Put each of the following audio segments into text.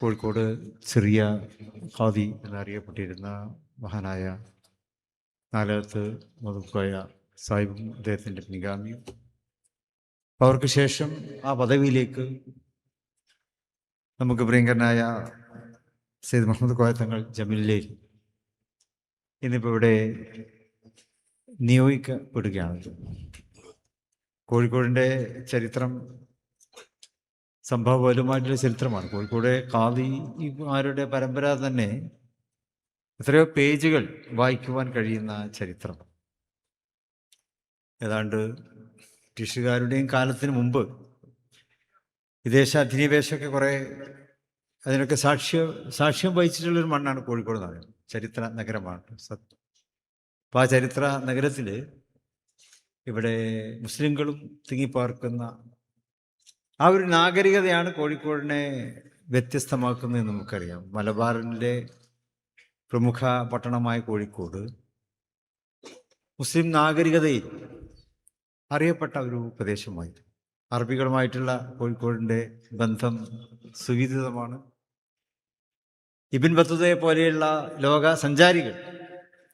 കോഴിക്കോട് ചെറിയ ഖാദി എന്നറിയപ്പെട്ടിരുന്ന മഹാനായ നാലകത്ത് മുതുക്കോയ സാഹിബും അദ്ദേഹത്തിൻ്റെ പിൻഗാമിയും അവർക്ക് ശേഷം ആ പദവിയിലേക്ക് നമുക്ക് പ്രിയങ്കരനായ സെയ്ദ് മുഹമ്മദ് കോയ തങ്ങൾ ജമീലിലേക്ക് ഇന്നിപ്പോൾ ഇവിടെ നിയോഗിക്കപ്പെടുകയാണ്. കോഴിക്കോടിൻ്റെ ചരിത്രം സംഭവബഹുലമായിട്ടുള്ള ചരിത്രമാണ്. കോഴിക്കോട് ഖാദിമാരുടെ പരമ്പര തന്നെ എത്രയോ പേജുകൾ വായിക്കുവാൻ കഴിയുന്ന ചരിത്രം. ഏതാണ്ട് ബ്രിട്ടീഷുകാരുടെയും കാലത്തിന് മുമ്പ് വിദേശ അധിനിവേശമൊക്കെ കുറേ അതിനൊക്കെ സാക്ഷ്യം വഹിച്ചിട്ടുള്ളൊരു മണ്ണാണ് കോഴിക്കോട് എന്ന് പറയുന്നത്. ചരിത്ര നഗരമാണ് സത്യം. അപ്പോൾ ആ ചരിത്ര നഗരത്തിൽ ഇവിടെ മുസ്ലിങ്ങളും തിങ്ങിപ്പാർക്കുന്ന ആ ഒരു നാഗരികതയാണ് കോഴിക്കോടിനെ വ്യത്യസ്തമാക്കുന്നതെന്ന് നമുക്കറിയാം. മലബാറിൻ്റെ പ്രമുഖ പട്ടണമായ കോഴിക്കോട് മുസ്ലിം നാഗരികതയിൽ അറിയപ്പെട്ട ഒരു പ്രദേശമായി. അറബികളുമായിട്ടുള്ള കോഴിക്കോടിൻ്റെ ബന്ധം സുവിദിതമാണ്. ഇബ്ൻ ബത്തൂതയെ പോലെയുള്ള ലോക സഞ്ചാരികൾ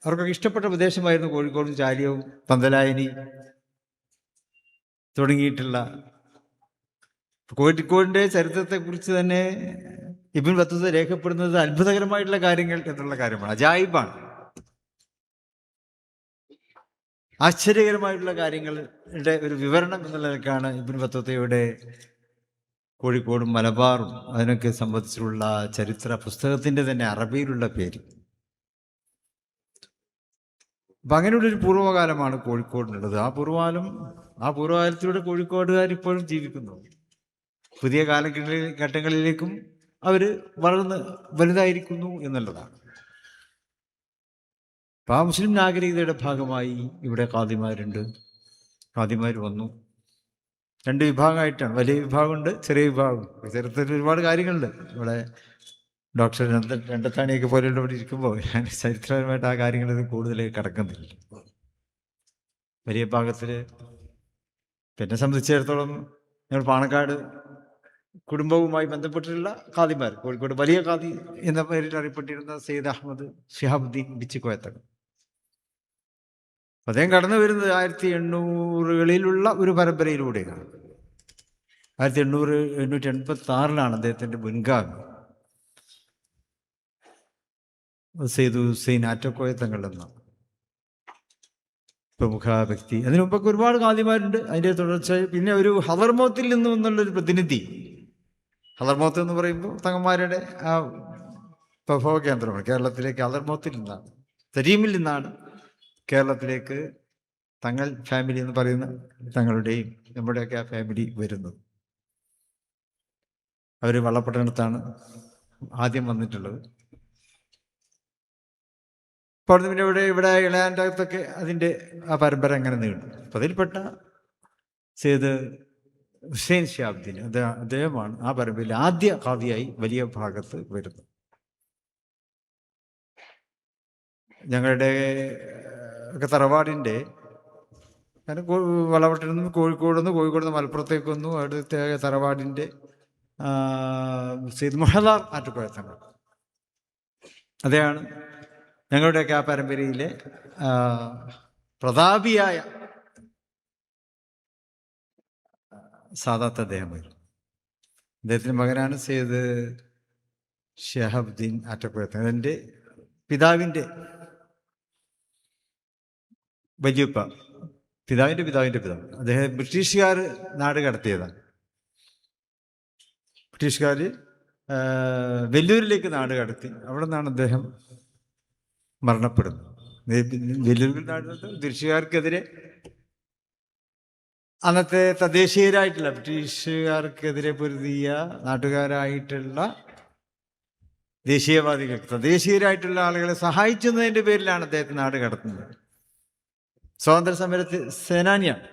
അവർക്കൊക്കെ ഇഷ്ടപ്പെട്ട പ്രദേശമായിരുന്നു കോഴിക്കോടും ചാലിയവും പന്തലായനി തുടങ്ങിയിട്ടുള്ള. കോഴിക്കോടിൻ്റെ ചരിത്രത്തെക്കുറിച്ച് തന്നെ ഇബ്ൻ ബത്തൂത രേഖപ്പെടുന്നത് അത്ഭുതകരമായിട്ടുള്ള കാര്യങ്ങൾ എന്നുള്ള കാര്യമാണ്. അജായിബാണ്, ആശ്ചര്യകരമായിട്ടുള്ള കാര്യങ്ങളുടെ ഒരു വിവരണം എന്നുള്ളതൊക്കെയാണ് ഇബ്ൻ ബത്തൂതയുടെ കോഴിക്കോടും മലബാറും അതിനൊക്കെ സംബന്ധിച്ചുള്ള ചരിത്ര പുസ്തകത്തിൻ്റെ തന്നെ അറബിയിലുള്ള പേര്. അപ്പം അങ്ങനെയുള്ളൊരു പൂർവ്വകാലമാണ് കോഴിക്കോടിനുള്ളത്. ആ പൂർവ്വകാലത്തിലൂടെ കോഴിക്കോടുകാർ ഇപ്പോഴും ജീവിക്കുന്നു. പുതിയ കാലഘട്ടങ്ങളിലേക്കും അവർ വളർന്ന് വലുതായിരിക്കുന്നു എന്നുള്ളതാണ്. അപ്പം ആ മുസ്ലിം നാഗരികതയുടെ ഭാഗമായി ഇവിടെ ഖാദിമാരുണ്ട്. ഖാദിമാർ വന്നു. രണ്ട് വിഭാഗമായിട്ടാണ്. വലിയ വിഭാഗമുണ്ട്, ചെറിയ വിഭാഗം. ചരിത്രത്തിൽ ഒരുപാട് കാര്യങ്ങളുണ്ട്. ഇവിടെ ഡോക്ടർ രണ്ടത്താണിയൊക്കെ പോലെയുള്ള ഇവിടെ ഇരിക്കുമ്പോൾ ഞാൻ ചരിത്രപരമായിട്ട് ആ കാര്യങ്ങളിൽ കൂടുതൽ കടക്കുന്നില്ല. വലിയ വിഭാഗത്തിൽ എന്നെ സംബന്ധിച്ചിടത്തോളം ഞങ്ങൾ പാണക്കാട് കുടുംബവുമായി ബന്ധപ്പെട്ടിട്ടുള്ള ഖാദിമാർ, കോഴിക്കോട് വലിയ ഖാദി എന്ന പേരിൽ അറിയപ്പെട്ടിരുന്ന സെയ്ദ് അഹമ്മദ് ഷിഹാബുദ്ദീൻ ബിച്ചിക്കോയത്തങ്ങൾ. അദ്ദേഹം കടന്നു വരുന്നത് 1800-കളിലുള്ള ഒരു പരമ്പരയിലൂടെയാണ്. 1886 അദ്ദേഹത്തിൻ്റെ മുൻഗാമി സെയ്ദ് ഹുസൈൻ ആറ്റക്കോയത്തങ്ങൾ എന്ന പ്രമുഖ വ്യക്തി. അതിനു മുമ്പൊക്കെ ഒരുപാട് ഖാദിമാരുണ്ട്. അതിൻ്റെ തുടർച്ച പിന്നെ ഒരു ഹദർമൗത്തിൽ നിന്നും എന്നുള്ളൊരു പ്രതിനിധി. ഹദർമൗത്ത് എന്ന് പറയുമ്പോൾ തങ്ങന്മാരുടെ ആ പ്രഭവ കേന്ദ്രമാണ്. കേരളത്തിലേക്ക് ഹദർമൗത്തിൽ നിന്നാണ്, തരീമിൽ നിന്നാണ് കേരളത്തിലേക്ക് തങ്ങൾ ഫാമിലി എന്ന് പറയുന്ന തങ്ങളുടെയും നമ്മുടെയൊക്കെ ആ ഫാമിലി വരുന്നത്. അവർ വള്ളപ്പട്ടണത്താണ് ആദ്യം വന്നിട്ടുള്ളത്. അപ്പോൾ പിന്നെ ഇവിടെ ഇളയാൻ്റെ അകത്തൊക്കെ അതിൻ്റെ ആ പരമ്പര അങ്ങനെ നീണ്ടു. അപ്പം അതിൽപ്പെട്ട സെയ്ദ് ഹുസൈൻ ഷിഹാബുദ്ദീൻ അദ്ദേഹമാണ് ആ പരമ്പരയിൽ ആദ്യ ഖാദിയായി വലിയ ഭാഗത്ത് വരുന്നത്. ഞങ്ങളുടെ ഒക്കെ തറവാടിൻ്റെ വളവട്ടിൽ നിന്ന് കോഴിക്കോട് നിന്ന് മലപ്പുറത്തേക്ക് വന്നു. അടുത്ത തറവാടിൻ്റെ സെയ്ദ് മുഹദാർ ആറ്റുകോയത്തങ്ങൾ അദ്ദേഹമാണ് ഞങ്ങളുടെയൊക്കെ ആ പരമ്പരയിലെ പ്രതാപിയായ സാദാത്ത് അദ്ദേഹമായിരുന്നു. അദ്ദേഹത്തിൻ്റെ മകനാണ് സെയ്ദ് ഷിഹാബുദ്ദീൻ ആറ്റക്കോയത്തങ്ങൾ. എൻ്റെ പിതാവിൻ്റെ വല്യപ്പ, പിതാവിൻ്റെ പിതാവ് അദ്ദേഹം ബ്രിട്ടീഷുകാർ നാട് കടത്തിയതാണ്. ബ്രിട്ടീഷുകാർ വെല്ലൂരിലേക്ക് നാട് കടത്തി. അവിടെ നിന്നാണ് അദ്ദേഹം മരണപ്പെടുന്നത്. വെല്ലൂരിൽ നാട് ബ്രിട്ടീഷുകാർക്കെതിരെ അന്നത്തെ തദ്ദേശീയരായിട്ടുള്ള ബ്രിട്ടീഷുകാർക്കെതിരെ പൊരുതിയ നാട്ടുകാരായിട്ടുള്ള ദേശീയവാദികൾക്ക്, തദ്ദേശീയരായിട്ടുള്ള ആളുകളെ സഹായിച്ചതിൻ്റെ പേരിലാണ് അദ്ദേഹത്തെ നാട് കടത്തുന്നത്. സ്വാതന്ത്ര്യ സമരത്തിൽ സേനാനിയാണ്.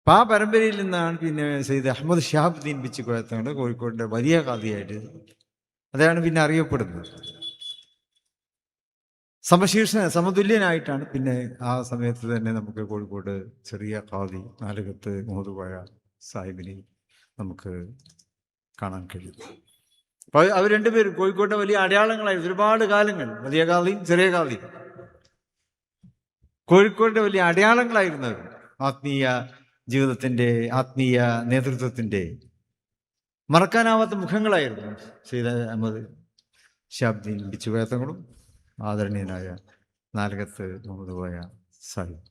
അപ്പം ആ പരമ്പരയിൽ നിന്നാണ് പിന്നെ സെയ്ദ് അഹമ്മദ് ഷിഹാബുദ്ദീൻ ബിച്ചിക്കോയത്തങ്ങൾ കോഴിക്കോടിൻ്റെ വലിയ ഖാദിയായിട്ട് അതാണ് പിന്നെ അറിയപ്പെടുന്നത്. സമതുല്യനായിട്ടാണ് പിന്നെ ആ സമയത്ത് തന്നെ നമുക്ക് കോഴിക്കോട് ചെറിയ ഖാദി നാലകത്ത് മുഹമ്മദ് കോയ സാഹിബിനെ നമുക്ക് കാണാൻ കഴിയും. അപ്പോൾ അവർ രണ്ടുപേരും കോഴിക്കോട്ടെ വലിയ അടയാളങ്ങളായിരുന്നു. ഒരുപാട് കാലങ്ങൾ വലിയ കാതിയും ചെറിയ കാതിയും കോഴിക്കോടിൻ്റെ വലിയ അടയാളങ്ങളായിരുന്നു അവർ. ആത്മീയ ജീവിതത്തിൻ്റെ, ആത്മീയ നേതൃത്വത്തിൻ്റെ മറക്കാനാവാത്ത മുഖങ്ങളായിരുന്നു സയ്യിദ് അഹമ്മദ് ശിഹാബുദ്ദീൻ ബിച്ചുകോയ തങ്ങളും ആദരണീയനായ നാലകത്ത് മുഹമ്മദ് കോയ സാഹിബ്.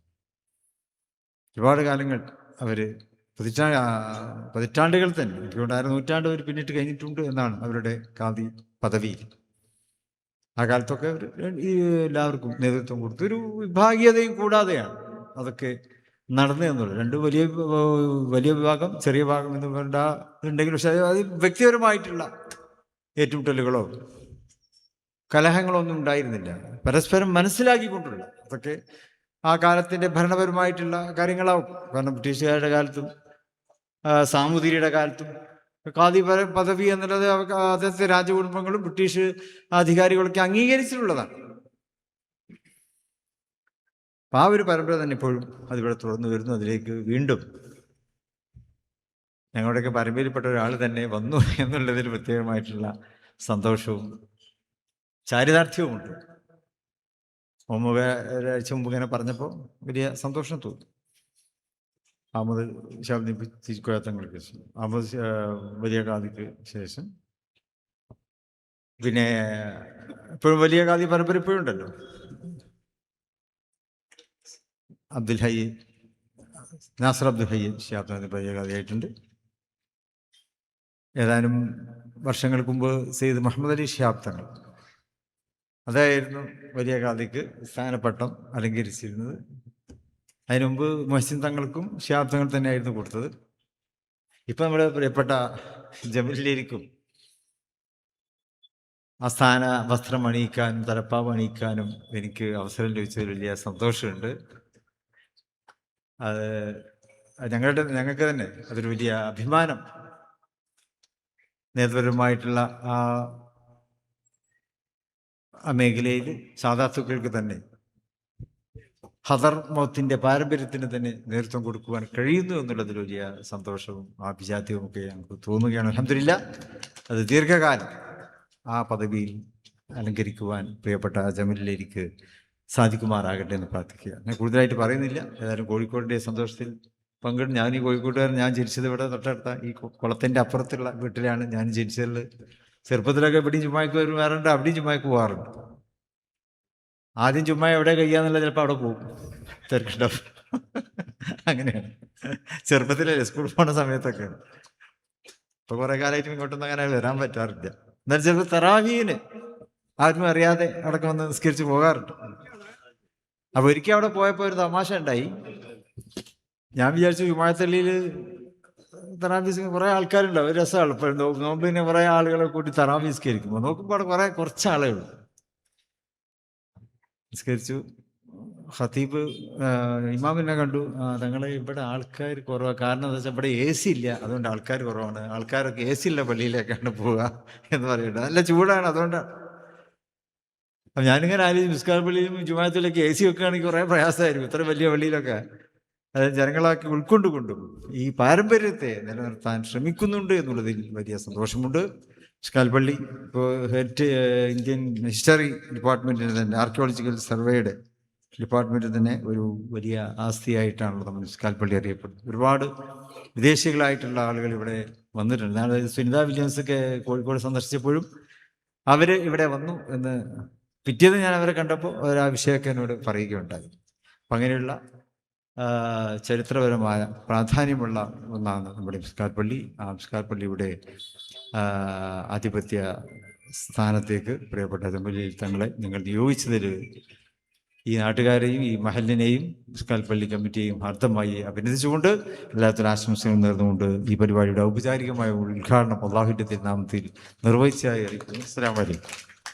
ഒരുപാട് കാലങ്ങൾ അവർ പതിറ്റാണ്ടുകൾ തന്നെ, എനിക്കൊണ്ട് നൂറ്റാണ്ട് അവർ പിന്നിട്ട് കഴിഞ്ഞിട്ടുണ്ട് എന്നാണ് അവരുടെ കാതി പദവിയിൽ. ആ കാലത്തൊക്കെ അവർ ഈ എല്ലാവർക്കും നേതൃത്വം കൊടുത്തു. ഒരു വിഭാഗീയതയും കൂടാതെയാണ് അതൊക്കെ നടന്നു എന്നുള്ളത്. രണ്ട് വലിയ വിഭാഗം, ചെറിയ വിഭാഗം എന്ന് ഉണ്ടെങ്കിൽ, പക്ഷേ അത് വ്യക്തിപരമായിട്ടുള്ള ഏറ്റുമുട്ടലുകളോ കലഹങ്ങളോ ഒന്നും ഉണ്ടായിരുന്നില്ല. പരസ്പരം മനസ്സിലാക്കിക്കൊണ്ടുള്ള, അതൊക്കെ ആ കാലത്തിൻ്റെ ഭരണപരമായിട്ടുള്ള കാര്യങ്ങളാവും. കാരണം ബ്രിട്ടീഷുകാരുടെ കാലത്തും സാമൂതിരിയുടെ കാലത്തും ഖാദി പദവി എന്നുള്ളത് അതത്തെ രാജകുടുംബങ്ങളും ബ്രിട്ടീഷ് അധികാരികളൊക്കെ അംഗീകരിച്ചിട്ടുള്ളതാണ്. അപ്പം ആ ഒരു പരമ്പര തന്നെ ഇപ്പോഴും അതിവിടെ തുടർന്ന് വരുന്നു. അതിലേക്ക് വീണ്ടും ഞങ്ങളുടെയൊക്കെ പരമ്പരയിൽപ്പെട്ട ഒരാൾ തന്നെ വന്നു എന്നുള്ളതിൽ പ്രത്യേകമായിട്ടുള്ള സന്തോഷവും ചാരിതാർത്ഥ്യവുമുണ്ട്. ഒരാഴ്ച മുമ്പ് ഇങ്ങനെ പറഞ്ഞപ്പോൾ വലിയ സന്തോഷം തോന്നി. അഹമ്മദ് ശിഹാബുദ്ദീൻ ബിച്ചുകോയ തങ്ങൾക്ക് ശേഷം, അഹമ്മദ് വലിയ ഖാദിക്ക് ശേഷം, പിന്നെ ഇപ്പോഴും വലിയ ഖാദി പരമ്പര ഇപ്പോഴും ഉണ്ടല്ലോ. നാസർ അബ്ദുൽ ഹയ്യ് ശിഹാബ് വലിയ ഖാദിയായിട്ടുണ്ട്. ഏതാനും വർഷങ്ങൾക്ക് മുമ്പ് സയ്യിദ് മുഹമ്മദ് അലി ശിഹാബ് തങ്ങൾ, അതായിരുന്നു വലിയ ഖാദിക്ക് സ്ഥാനപ്പട്ടം അലങ്കരിച്ചിരുന്നത്. അതിനു മുമ്പ് മുഹ്സിൻ തങ്ങൾക്കും ശിഹാബ് തങ്ങൾ തന്നെയായിരുന്നു കൊടുത്തത്. ഇപ്പം നമ്മുടെ പ്രിയപ്പെട്ട ജമീലിലേക്കും ആ സ്ഥാന വസ്ത്രം അണിയിക്കാനും തലപ്പാവ് അണിയിക്കാനും എനിക്ക് അവസരം ലഭിച്ചതിൽ വലിയ സന്തോഷമുണ്ട്. അത് ഞങ്ങൾക്ക് തന്നെ അതൊരു വലിയ അഭിമാനം. നേതൃപരമായിട്ടുള്ള ആ മേഖലയിൽ സാധാത്തുക്കൾക്ക് തന്നെ ഹദർ മൗത്തിൻ്റെ പാരമ്പര്യത്തിന് തന്നെ നേതൃത്വം കൊടുക്കുവാൻ കഴിയുന്നു എന്നുള്ളതിൽ വലിയ സന്തോഷവും അഭിജാത്യവും ഒക്കെ ഞങ്ങൾക്ക് തോന്നുകയാണ്. അൽഹംദുലില്ലാ, അത് ദീർഘകാലം ആ പദവിയിൽ അലങ്കരിക്കുവാൻ പ്രിയപ്പെട്ട ജമീലിലേക്ക് സാധിക്കുമാറാകട്ടെ എന്ന് പ്രാർത്ഥിക്കുക. ഞാൻ കൂടുതലായിട്ട് പറയുന്നില്ല. ഏതായാലും കോഴിക്കോടിൻ്റെ സന്തോഷത്തിൽ പങ്കെടുത്ത്, ഞാൻ ഈ കോഴിക്കോട്ടുകാരൻ, ഞാൻ ജനിച്ചത് ഇവിടെ തൊട്ടടുത്ത ഈ കുളത്തിൻ്റെ അപ്പുറത്തുള്ള വീട്ടിലാണ് ഞാൻ ജനിച്ചതിൽ. ചെറുപ്പത്തിലൊക്കെ ഇവിടെയും ചുമ്മാക്ക് വരാറുണ്ട്, അവിടെയും ചുമ്മാക്ക് പോകാറുണ്ട്. ആദ്യം ചുമ്മാ എവിടെ കഴിയാന്നുള്ള ചിലപ്പോൾ അവിടെ പോകും, തിരക്കുണ്ടാവും. അങ്ങനെയാണ് ചെറുപ്പത്തിലല്ലേ, സ്കൂളിൽ പോകുന്ന സമയത്തൊക്കെ. ഇപ്പൊ കുറെ കാലമായിട്ട് ഇങ്ങോട്ടൊന്നും അങ്ങനെ വരാൻ പറ്റാറില്ല. എന്നാലും ചിലപ്പോൾ തറാവീന് ആരും അറിയാതെ അടക്കം വന്ന് നിസ്കരിച്ച് പോകാറുണ്ട്. അപ്പൊ ഒരിക്കൽ അവിടെ പോയപ്പോൾ ഒരു തമാശ ഉണ്ടായി. ഞാൻ വിചാരിച്ചു ജുമാഅത്തള്ളിയിൽ തറാവീസ് കുറെ ആൾക്കാരുണ്ടാവും, ഒരു രസമാണ്. ഇപ്പോൾ നോമ്പിനെ കുറെ ആളുകളെ കൂട്ടി തറാവീസ് നിസ്കരിക്കുമ്പോൾ നോക്കുമ്പോൾ അവിടെ കുറച്ച് ആളുകൾ നിസ്കരിച്ചു. ഖത്തീബ് ഇമാമിനെ കണ്ടു, തങ്ങളെ ഇവിടെ ആൾക്കാർ കുറവാണ്, കാരണം എന്താ വെച്ചാൽ ഇവിടെ AC ഇല്ല, അതുകൊണ്ട് ആൾക്കാർ കുറവാണ്, ആൾക്കാരൊക്കെ AC ഉള്ള പള്ളിയിലേക്കാണ് പോവുക എന്ന് പറയുന്നത്. നല്ല ചൂടാണ്, അതുകൊണ്ടാണ്. അപ്പം ഞാനിങ്ങനെ ആലോചിച്ചു, മിസ്കാർ പള്ളിയിലും ജുമാഅത്തിലൊക്കെ AC വെക്കുകയാണെങ്കിൽ കുറേ പ്രയാസമായിരിക്കും. ഇത്ര വലിയ പള്ളിയിലൊക്കെ അതായത് ജനങ്ങളാക്കി ഉൾക്കൊണ്ടുകൊണ്ടും ഈ പാരമ്പര്യത്തെ നിലനിർത്താൻ ശ്രമിക്കുന്നുണ്ട് എന്നുള്ളതിൽ വലിയ സന്തോഷമുണ്ട്. മിസ്കാൽ പള്ളി ഇപ്പോൾ ഇന്ത്യൻ ഹിസ്റ്ററി ഡിപ്പാർട്ട്മെൻറ്റിന് തന്നെ, ആർക്കിയോളജിക്കൽ സർവേയുടെ ഡിപ്പാർട്ട്മെൻറ്റിൽ തന്നെ ഒരു വലിയ ആസ്തിയായിട്ടാണല്ലോ നമ്മൾ മിസ്കാൽ പള്ളി അറിയപ്പെടുന്നത്. ഒരുപാട് വിദേശികളായിട്ടുള്ള ആളുകൾ ഇവിടെ വന്നിട്ടുണ്ട്. അതായത് സുനിത വില്യംസൊക്കെ കോഴിക്കോട് സന്ദർശിച്ചപ്പോഴും അവർ ഇവിടെ വന്നു എന്ന് പിറ്റേന്ന് ഞാൻ അവരെ കണ്ടപ്പോൾ അവർ ആ വിഷയമൊക്കെ എന്നോട് പറയുകയുണ്ടായി. അപ്പം അങ്ങനെയുള്ള ചരിത്രപരമായ പ്രാധാന്യമുള്ള ഒന്നാണ് നമ്മുടെ മിസ്കാൽ പള്ളി. ആ മിസ്കാൽ പള്ളിയുടെ ആധിപത്യ സ്ഥാനത്തേക്ക് പ്രിയപ്പെട്ട ജമീൽ തങ്ങളെ നിങ്ങൾ നിയോഗിച്ചതിൽ ഈ നാട്ടുകാരെയും ഈ മഹലിനെയും മിസ്കാൽ പള്ളി കമ്മിറ്റിയെയും അർത്ഥമായി അഭിനന്ദിച്ചുകൊണ്ട് എല്ലാത്തിനും ആശംസകൾ നേർന്നുകൊണ്ട് ഈ പരിപാടിയുടെ ഔപചാരികമായ ഉദ്ഘാടനം അല്ലാഹുവിൻ്റെ തിരുനാമത്തിൽ നിർവഹിച്ചതായി അറിയിക്കുന്നു. അസ്സലാമു അലൈക്കും.